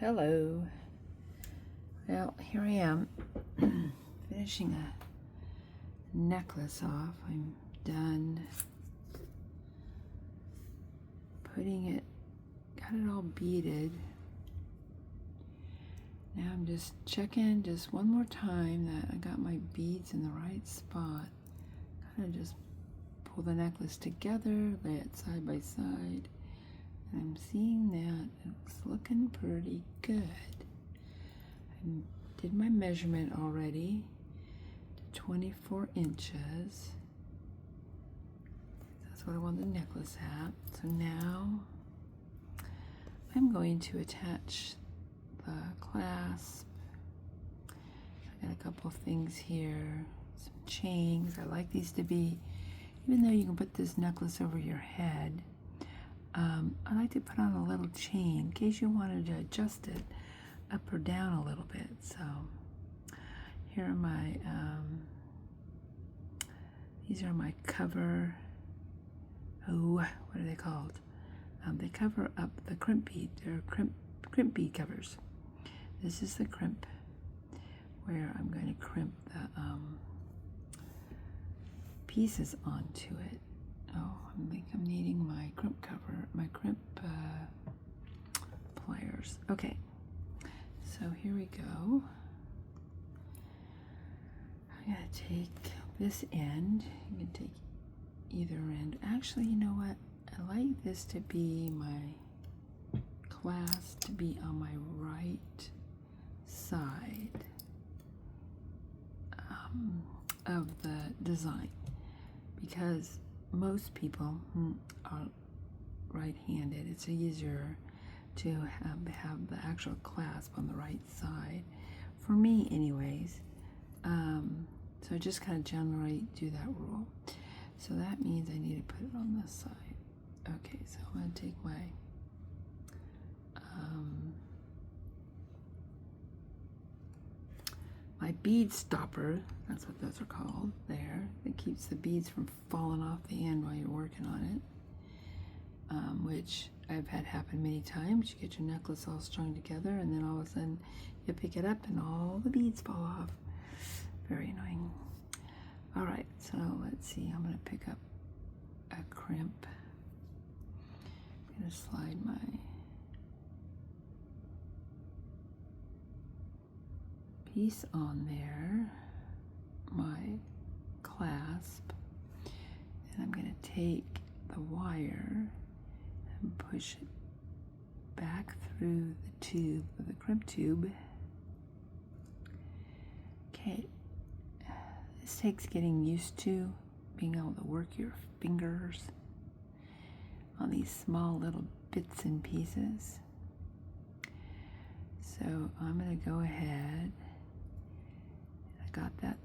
Hello. Well, here I am finishing a necklace off. I'm done putting it, got it all beaded. Now I'm just checking just one more time that I got my beads in the right spot. Kind of just pull the necklace together, lay it side by side. I'm seeing that it's looking pretty good. I did my measurement already to 24 inches. That's what I want the necklace at. So now I'm going to attach the clasp. I got a couple of things here, some chains. I like these to be, even though you can put this necklace over your head, I like to put on a little chain in case you wanted to adjust it up or down a little bit. So here are my, these are my cover, what are they called? They cover up the crimp bead. They're crimp bead covers. This is the crimp where I'm going to crimp the pieces onto it. Oh, I think I'm needing my crimp cover, my crimp pliers. Okay, so here we go. I'm gonna take this end. You can take either end. Actually, you know what? I like this to be my clasp to be on my right side of the design, because most people are right-handed. It's easier to have the actual clasp on the right side. For me, anyways. So just kind of generally do that rule. So that means I need to put it on this side. Okay, so I'm going to take my my bead stopper, that's what those are called, there. It keeps the beads from falling off the end while you're working on it, which I've had happen many times. You get your necklace all strung together and then all of a sudden you pick it up and all the beads fall off. Very annoying. All right, so let's see. I'm going to pick up a crimp. I'm going to slide my piece on there, my clasp, and I'm going to take the wire and push it back through the tube of the crimp tube. Okay, this takes getting used to, being able to work your fingers on these small little bits and pieces. So I'm going to go ahead. I got that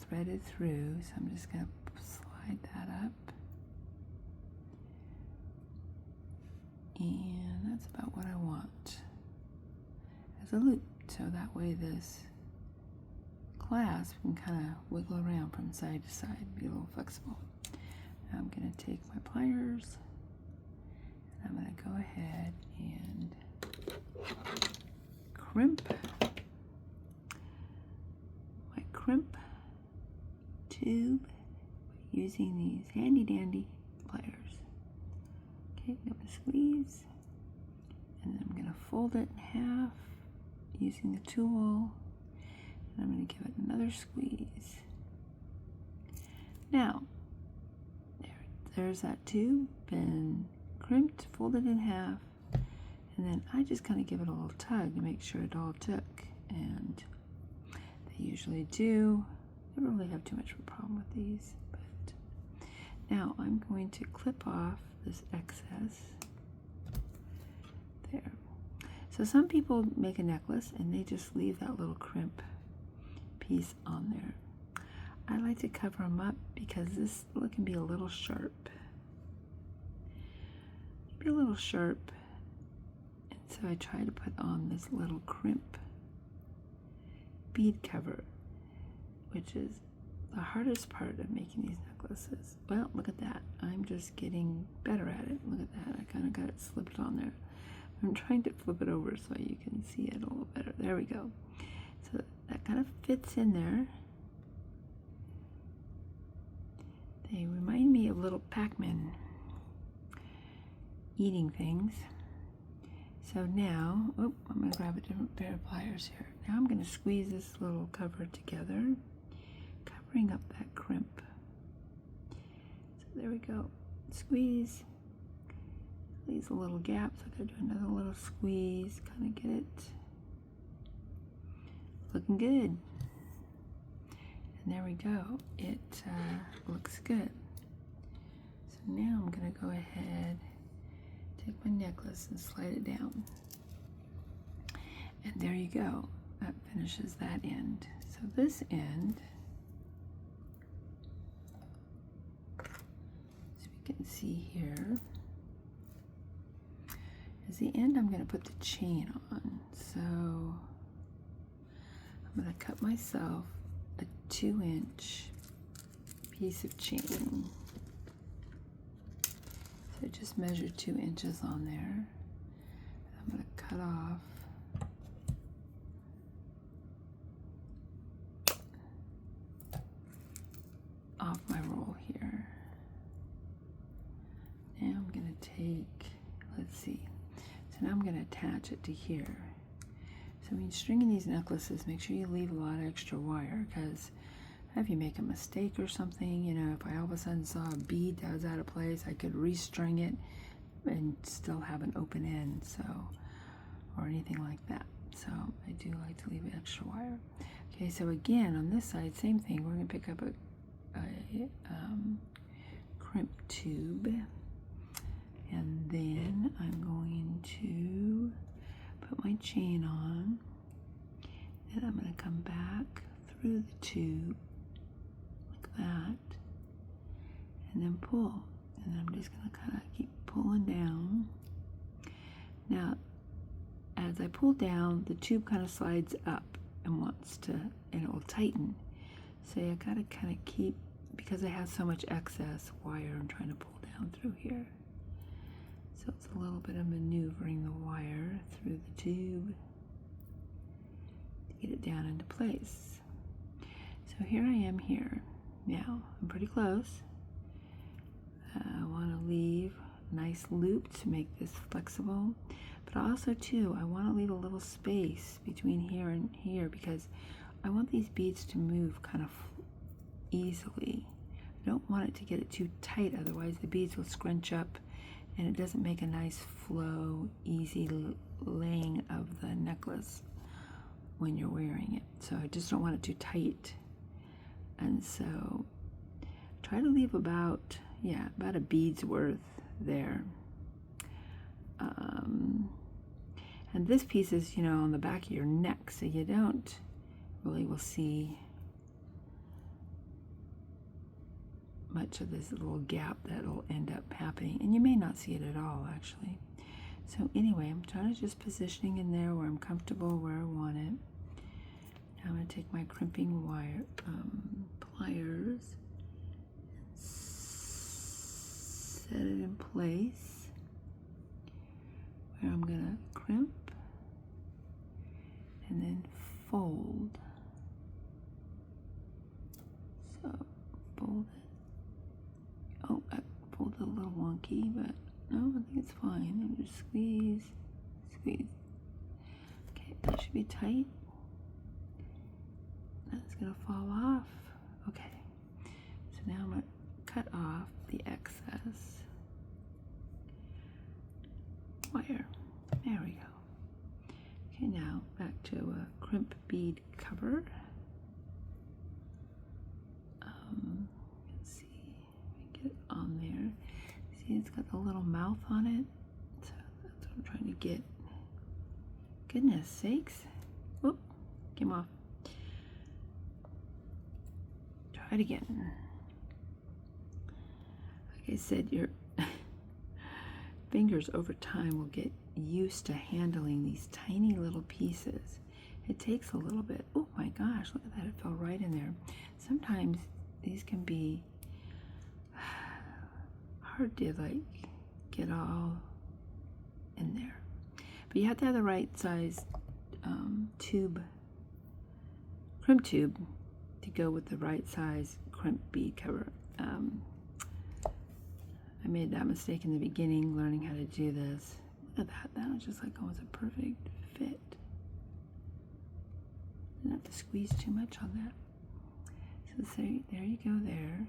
threaded through, so I'm just going to slide that up. And that's about what I want as a loop. So that way this clasp can kind of wiggle around from side to side, be a little flexible. Now I'm going to take my pliers and I'm going to go ahead and crimp my crimp tube using these handy dandy pliers. Okay, I'm going to squeeze and then I'm going to fold it in half using the tool. I'm going to give it another squeeze. Now, there's that tube, been crimped, folded in half, and then I just kind of give it a little tug to make sure it all took, and they usually do. I don't really have too much of a problem with these, but now I'm going to clip off this excess. There. So some people make a necklace and they just leave that little crimp piece on there. I like to cover them up because this can be a little sharp. Be a little sharp, and so I try to put on this little crimp bead cover, which is the hardest part of making these necklaces. Well, look at that. I'm just getting better at it. Look at that. I kind of got it slipped on there. I'm trying to flip it over so you can see it a little better. There we go. So that kind of fits in there. They remind me of little Pac-Man eating things. So now, I'm going to grab a different pair of pliers here. Now I'm going to squeeze this little cover together, covering up that crimp. So there we go. Squeeze. Leaves a little gap, so I gotta do another little squeeze, kind of get it looking good. And there we go. It looks good. So now I'm gonna go ahead, take my necklace and slide it down. And there you go. That finishes that end. So this end, so we can see here, is the end I'm going to put the chain on. So I'm going to cut myself a 2-inch piece of chain. So just measure 2 inches on there. I'm going to cut off my roll here. Now I'm going to take, let's see. So now I'm going to attach it to here. So when you're stringing these necklaces, make sure you leave a lot of extra wire, because if you make a mistake or something, you know, if I all of a sudden saw a bead that was out of place, I could restring it and still have an open end, so, or anything like that. So I do like to leave extra wire. Okay, so again, on this side, same thing. We're going to pick up a crimp tube. And then I'm going to put my chain on, and I'm going to come back through the tube like that, and then pull. And I'm just going to kind of keep pulling down. Now, as I pull down, the tube kind of slides up and wants to, and it will tighten. So I got to kind of keep, because I have so much excess wire, I'm trying to pull down through here. So it's a little bit of maneuvering the wire through the tube to get it down into place. So here I am here. Now, I'm pretty close. I want to leave a nice loop to make this flexible. But also, too, I want to leave a little space between here and here, because I want these beads to move kind of easily. I don't want it to get it too tight, otherwise the beads will scrunch up and it doesn't make a nice flow, easy laying of the necklace when you're wearing it. So I just don't want it too tight. And so try to leave about a bead's worth there. And this piece is, you know, on the back of your neck, so you don't really will see much of this little gap that'll end up happening, and you may not see it at all, actually. So anyway, I'm trying to just positioning in there where I'm comfortable, where I want it. Now I'm going to take my crimping wire pliers, set it in place where I'm going to crimp and then fold. So fold it. Oh, I pulled it a little wonky, but no, I think it's fine. And just squeeze, squeeze. Okay, that should be tight. That's gonna fall off. Okay, so now I'm gonna cut off the excess wire. There we go. Okay, now back to a crimp bead cover. Let's see, get it on there. See, it's got the little mouth on it. So that's what I'm trying to get. Goodness sakes. Whoop, came off. Try it again. Like I said, your fingers over time will get used to handling these tiny little pieces. It takes a little bit. Oh my gosh, look at that, it fell right in there. Sometimes these can be hard to like get all in there. But you have to have the right size crimp tube to go with the right size crimp bead cover. I made that mistake in the beginning, learning how to do this. Look at that. That was just like almost a perfect fit. Didn't have to squeeze too much on that. So there you go there.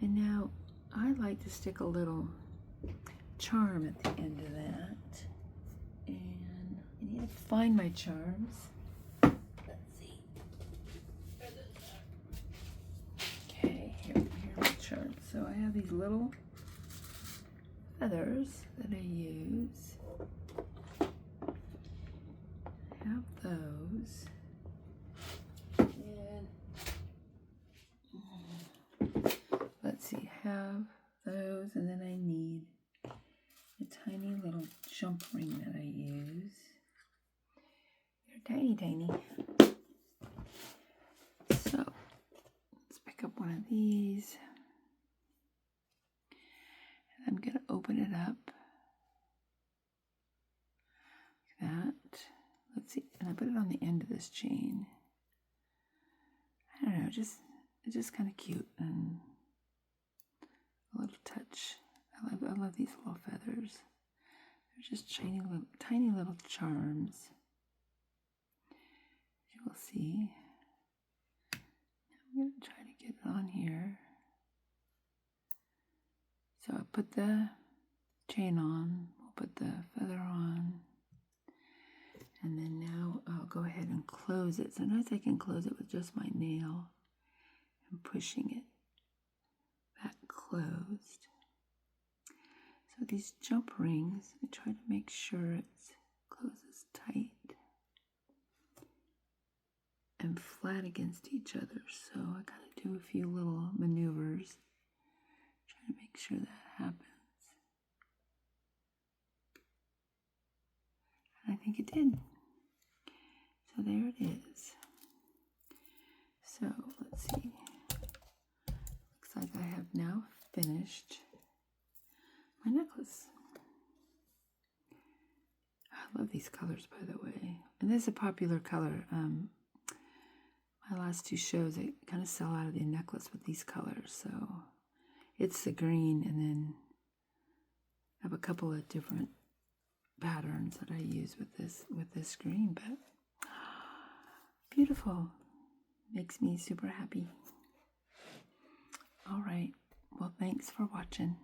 And now I like to stick a little charm at the end of that. And I need to find my charms. Let's see. Okay, here are my charms. So I have these little feathers that I use. I have those. And let's see, I have those, and then I need a tiny little jump ring that I use. They're tiny, tiny. So let's pick up one of these. And I'm going to open it up like that. Let's see, and I put it on the end of this chain. I don't know, it's just kind of cute and a little touch. I love these little feathers. They're just tiny little charms. As you will see. I'm going to try to get it on here. So I put the chain on, we'll put the feather on, and then now I'll go ahead and close it. Sometimes I can close it with just my nail and pushing it back closed. So these jump rings, I try to make sure it closes tight and flat against each other. So I gotta do a few little maneuvers, try to make sure that happens. And I think it did. So there it is. So let's see. Looks like I have now finished my necklace. I love these colors, by the way. And this is a popular color. My last two shows, I kind of sell out of the necklace with these colors. So it's the green, and then I have a couple of different patterns that I use with this green, but beautiful. Makes me super happy. All right. Well, thanks for watching.